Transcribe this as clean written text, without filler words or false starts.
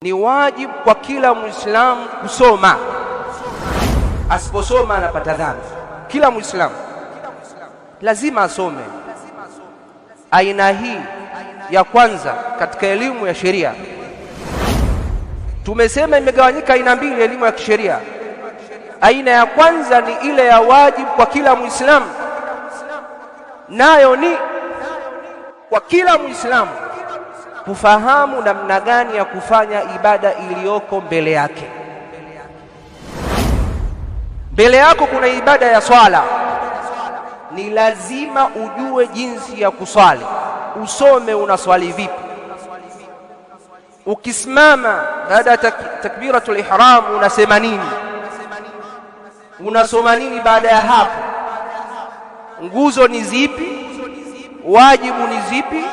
Ni wajibu kwa kila Muislamu kusoma. Asiposoma anapata dhambi. Kila Muislamu lazima asome. Aina hii ya kwanza katika elimu ya sheria, tumesema imegawanyika aina mbili elimu ya kisheria. Aina ya kwanza ni ile ya wajibu kwa kila Muislamu, nayo ni kwa kila Muislamu kufahamu namna gani ya kufanya ibada iliyoko mbele yake. Mbele yako kuna ibada ya swala, ni lazima ujue jinsi ya kuswali, usome unaswali vipi. Ukisimama baada ya takbiratul ihram unasema nini, unasoma nini baada ya hapo, nguzo ni zipi, wajibu ni zipi,